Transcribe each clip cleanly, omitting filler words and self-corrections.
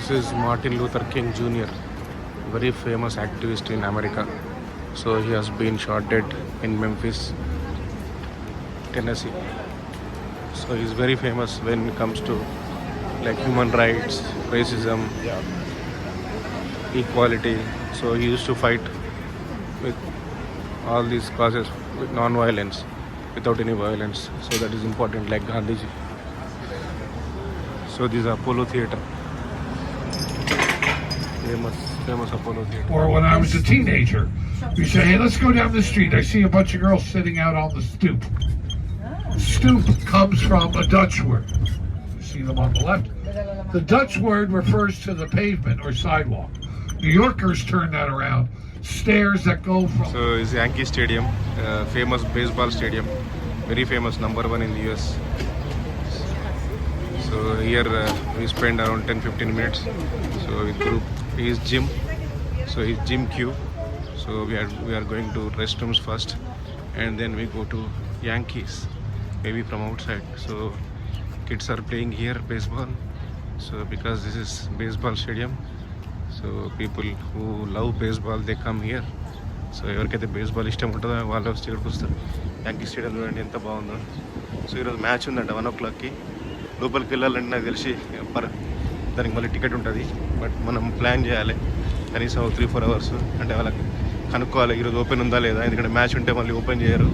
This is Martin Luther King Jr., very famous activist in America. So he has been shot dead in Memphis, Tennessee. So he's very famous when it comes to like human rights, racism, equality. So he used to fight with all these causes with non-violence, without any violence. So that is important, like Gandhiji. So this is Apollo Theatre. Famous Apollo Theatre. Or when I was a teenager, we say, hey, let's go down the street. I see a bunch of girls sitting out on the stoop. Stoop comes from a Dutch word. You see them on the left. The Dutch word refers to the pavement or sidewalk. New Yorkers turn that around. Stairs that go from... So it's Yankee Stadium, famous baseball stadium, very famous, #1 in the US. So here we spend around 10-15 minutes. So with group, his gym. So his gym queue. So we are going to restrooms first, and then we go to Yankees, maybe from outside. So kids are playing here baseball. So because this is baseball stadium, so people who love baseball, they come here. So ఎవరికైతే baseball ఇష్టం ఉంటుందో వాళ్ళు వచ్చి ఇక్కడికి వస్తారు. Yankee stadium చూడండి ఎంత బాగుందో. సో ఈరోజు మ్యాచ్ ఉందంట 1 o'clockకి. లోపలికి వెళ్ళాలంటే నాకు తెలిసి దానికి మళ్ళీ టికెట్ ఉంటుంది. బట్ మనం ప్లాన్ చేయాలి కనీసం 3-4 hours. అంటే వాళ్ళకి కనుక్కోవాలి ఈరోజు ఓపెన్ ఉందా లేదా, ఎందుకంటే మ్యాచ్ ఉంటే మళ్ళీ ఓపెన్ చేయరు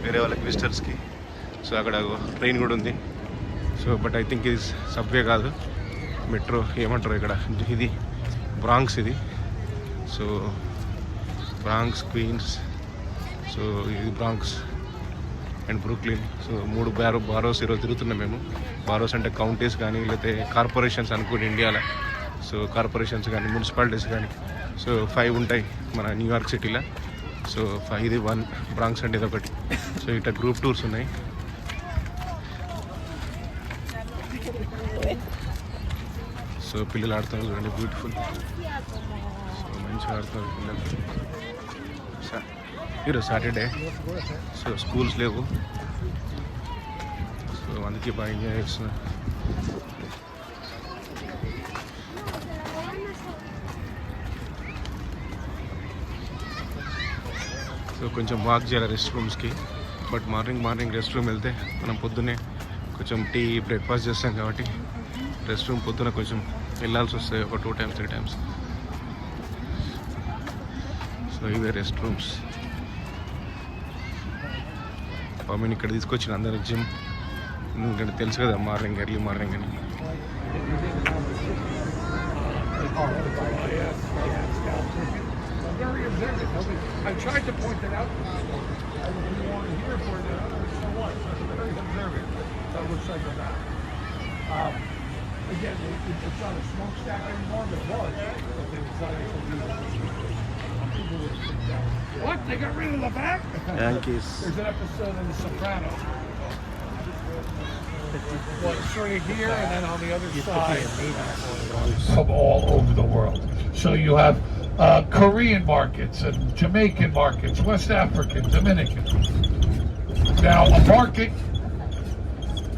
వేరే వాళ్ళకి విజిటర్స్కి. సో అక్కడ ట్రైన్ కూడా ఉంది. సో బట్ ఐ థింక్ ఇది సబ్వే కాదు, మెట్రో ఏమంటారు ఇక్కడ, ఇది బ్రాంక్స్ ఇది. సో బ్రాంక్స్, క్వీన్స్, సో ఇది Bronx and Brooklyn. So 3 borrows ఈరోజు తిరుగుతున్నాం మేము. బారోస్ అంటే కౌంటీస్ కానీ లేకపోతే కార్పొరేషన్స్ అనుకోండి ఇండియాలో. సో కార్పొరేషన్స్ కానీ మున్సిపాలిటీస్ కానీ. సో 5 ఉంటాయి మన న్యూయార్క్ సిటీలో. సో 5 ఇది 1, బ్రాంక్స్ అంటే ఇది ఒకటి. సో ఇట్లా గ్రూప్ టూర్స్ ఉన్నాయి. సో పిల్లలు ఆడుతున్నారు చూడండి, బ్యూటిఫుల్. సో మంచిగా ఆడుతున్నారు పిల్లలు. ఈరోజు సాటర్డే, సో స్కూల్స్ లేవు. సో అందుకే బాగా ఎంజాయ్ చేస్తున్నారు. సో కొంచెం వాక్ చేయాలి రెస్ట్ రూమ్స్కి. బట్ మార్నింగ్ రెస్ట్ రూమ్ వెళ్తే మనం పొద్దున్నే కొంచెం టీ బ్రేక్ఫాస్ట్ చేస్తాం కాబట్టి రెస్ట్ రూమ్ పొద్దున కొంచెం వెళ్ళాల్సి వస్తాయి, ఒక 2 times 3 times. సో ఇవే రెస్ట్ రూమ్స్. నేను ఇక్కడ తీసుకొచ్చిన అందరూ జిమ్, ఎందుకంటే తెలుసు కదా ఎర్లీ మార్నింగ్ అని. I tried to point it out. I didn't want to hear for it. So what? Very observant. That looks like a map. Again, it's not a smokestack anymore, but it was. But they decided to do it. What? They got rid of the back? Yankees. There's an episode of The Sopranos. Well, sort of here and then on the other side. From all over the world. So you have Korean markets and Jamaican markets, West African, Dominican. Now, a market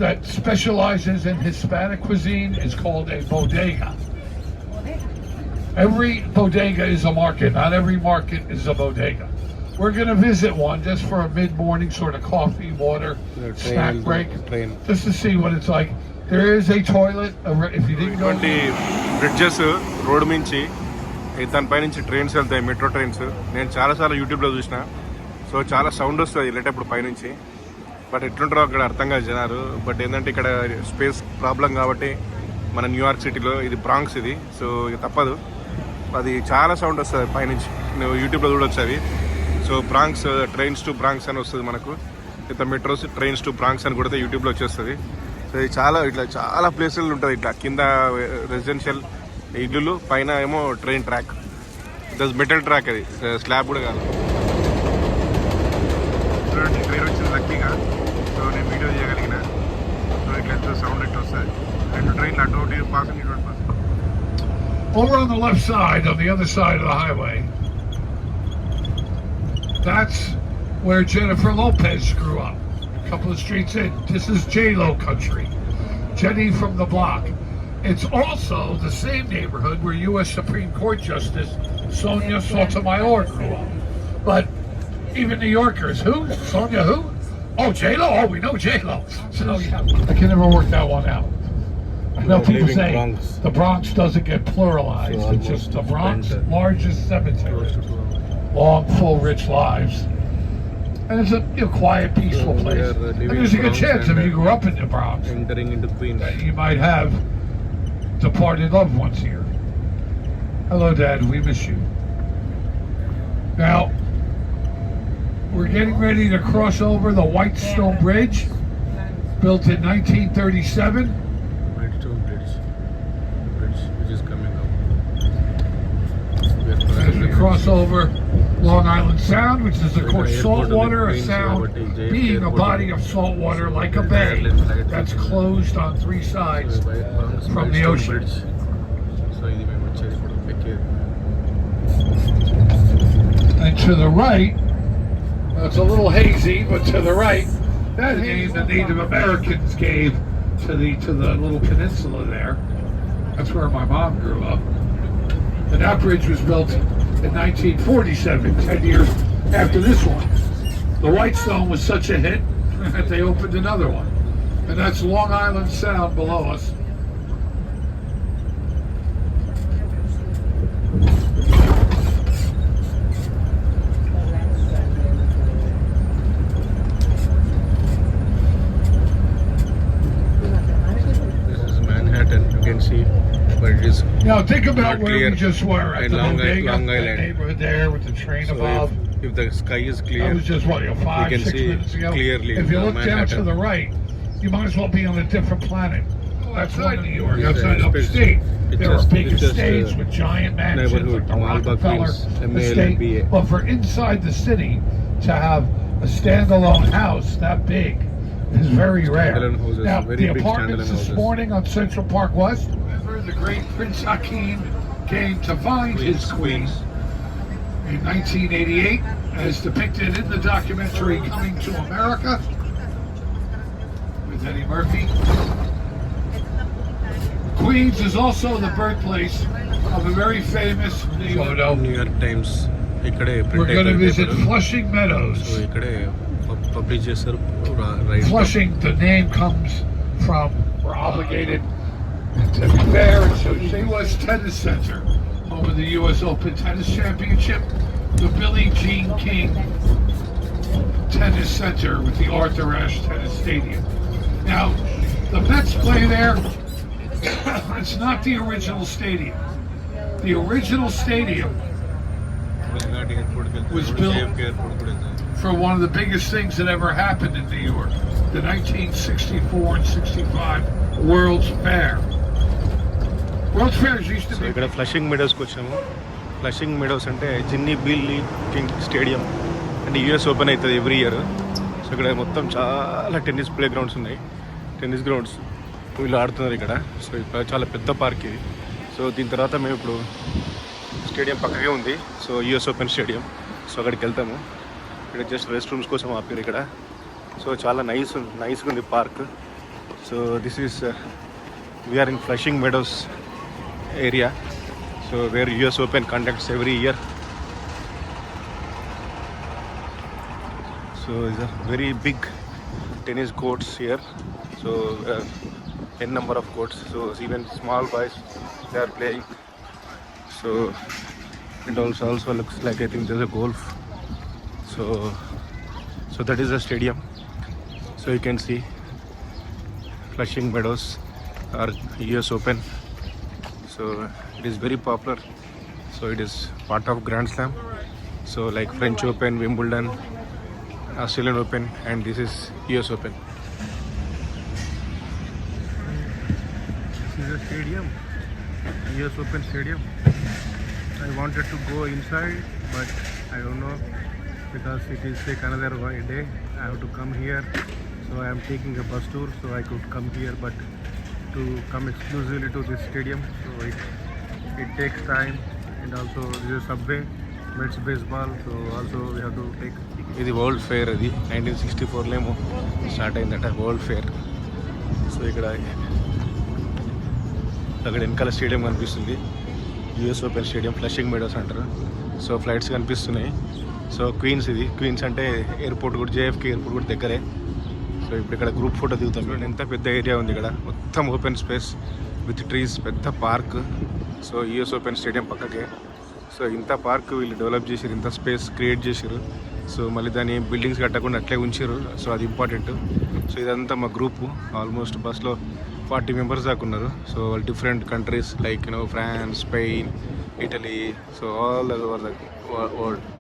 that specializes in Hispanic cuisine is called a bodega. Every bodega is a market. Not every market is a bodega. We're going to visit one just for a mid-morning sort of coffee, water, snack break, just to see what it's like. There is a toilet. If you didn't go... bridges road నుంచి దానిపై నుంచి trains వెళ్తాయి, metro trains. నేను చాలాసార్లు యూట్యూబ్లో చూసిన. So చాలా sound వస్తుంది వెళ్ళేటప్పుడు పైనుంచి. బట్ ఎట్లుంటారో అక్కడ అర్థం కాదు జనాలు. బట్ ఏంటంటే ఇక్కడ స్పేస్ ప్రాబ్లం కాబట్టి మన న్యూయార్క్ సిటీలో ఇది బ్రాంక్స్ ఇది. సో ఇది తప్పదు, అది చాలా సౌండ్ వస్తుంది పైనుంచి. నువ్వు యూట్యూబ్లో చూడొచ్చు అవి. So Bronx trains to Bronx అని వస్తుంది మనకు. ఇంత మెట్రోస్ ట్రైన్స్ టు బ్రాంక్స్ అని కొడితే యూట్యూబ్లో వచ్చేస్తుంది. సో ఇది చాలా ప్లేసులు ఉంటుంది. ఇట్లా కింద రెసిడెన్షియల్ ఇల్లులు, పైన ఏమో ట్రైన్ ట్రాక్. దస్ మెటల్ ట్రాక్, అది స్లాబ్ కూడా కాదు. చూడండి ట్రైన్ వచ్చింది లక్కీగా. సో నేను వీడియో చేయగలిగిన. సో ఇట్లా ఎంత సౌండ్ ఇట్లా వస్తుంది. 2 ట్రైన్లు అటు పాస్ ఇటు pass. Over on the left side, on the other side of the highway, that's where Jennifer Lopez grew up. A couple of streets in. This is J-Lo country. Jenny from the block. It's also the same neighborhood where U.S. Supreme Court Justice Sonia Sotomayor grew up. But even New Yorkers, who? Sonia who? Oh, J-Lo? Oh, we know J-Lo. So, yeah, I can never work that one out. I know people say Bronx. The Bronx doesn't get pluralized. So it's just the Bronx, largest cemetery. Long, full, rich lives. And it's a quiet, peaceful place. And there's a good chance if you grew up in the Bronx, entering into Queens, that you might have departed loved ones here. Hello, Dad. We miss you. Now, we're getting ready to cross over the Whitestone Bridge, built in 1937. Whitestone Bridge which is coming up. As we cross over Long Island Sound, which is of course salt water, a sound being a body of salt water like a bay that's closed on three sides from the ocean. And to the right, it's a little hazy, but to the right, that name the Native Americans gave to the little peninsula there. That's where my mom grew up. And that bridge was built in 1947, 10 years after this one. The Whitestone was such a hit that they opened another one. And that's Long Island Sound below us. See, but it is now think about where we just were at the Long Island neighborhood there with the train so above. If the sky is clear, that was just what, 5, 6 minutes ago. Clearly, if you look Manhattan. down to the right, you might as well be on a different planet. Outside New York, outside upstate, there are big estates with giant mansions like the Rockefeller estate. But for inside the city to have a standalone house that big is very rare. Now, the apartments this morning on Central Park West, remember the great Prince Hakeem came to find his queen in 1988, as depicted in the documentary Coming to America with Eddie Murphy. Queens is also the birthplace of a very famous photo. New York Times. We're going to visit Flushing Meadows. So Flushing, the name comes from, we're obligated to be fair, so St. Louis Tennis Center, home of the U.S. Open Tennis Championship, the Billie Jean King Tennis Center with the Arthur Ashe Tennis Stadium. Now, the Mets play there. It's not the original stadium. The original stadium was built for one of the biggest things that ever happened in New York, the 1964 and 65 World's Fair. World's Fairs used to be... ఇక్కడ flushing మెడోస్కి వచ్చాము. Flushing Meadows అంటే Jinny Billy king stadium అంటే US open అవుతుంది every year. So ఇక్కడ మొత్తం చాలా tennis play grounds ఉన్నాయి, tennis grounds వీళ్ళు ఆడుతున్నారు ఇక్కడ. సో ఇక్కడ చాలా పెద్ద పార్క్ ఇది. సో దీని తర్వాత మేము ఇప్పుడు స్టేడియం పక్కకే ఉంది, so US open stadium. So అక్కడికి వెళ్తాము. ఇక్కడ జస్ట్ రెస్ట్ రూమ్స్ కోసం ఆపారు ఇక్కడ. సో చాలా నైస్గా ఉంది park. So this is we're in Flushing Meadows area, so where US open conducts every year. So it's a very big tennis courts here, so n number of courts, so even small boys they are playing. So it also looks like, I think there's a golf. So that is the stadium. So you can see Flushing Meadows or US Open. So it is very popular. So it is part of Grand Slam. So like French Open, Wimbledon, Australian Open, and this is US Open. This is a stadium, US Open stadium. I wanted to go inside, but I don't know, because it is take another day. I have to come here, so I am taking a bus tour, so I could come here, but to come exclusively to this stadium, so it takes time. And also this is subway, Mets baseball, so also we have to take. ఇది world fair, అది 1964లో start అయిందట world fair. So ఇక్కడ అక్కడ వెనకాల stadium కనిపిస్తుంది, US open stadium, flushing Meadows అంటారు. So flights కనిపిస్తున్నాయి. So queens, ఇది క్వీన్స్ అంటే ఎయిర్పోర్ట్ కూడా, జేఎఫ్కే ఎయిర్పోర్ట్ కూడా దగ్గరే. సో ఇప్పుడు ఇక్కడ గ్రూప్ ఫోటో దిగుతాం. చూడండి ఎంత పెద్ద ఏరియా ఉంది ఇక్కడ, మొత్తం ఓపెన్ స్పేస్ విత్ ట్రీస్, పెద్ద park. So US open stadium పక్కకే. సో ఇంత పార్క్ వీళ్ళు డెవలప్ చేసారు, ఇంత స్పేస్ క్రియేట్ చేసారు. సో మళ్ళీ దాన్ని బిల్డింగ్స్ కట్టకుండా అట్లే ఉంచారు. సో అది ఇంపార్టెంట్. సో ఇదంతా మా గ్రూపు, ఆల్మోస్ట్ బస్లో 40 మెంబర్స్ దాకా ఉన్నారు. సో వాళ్ళు different countries like France, Spain, Italy, so all over the world.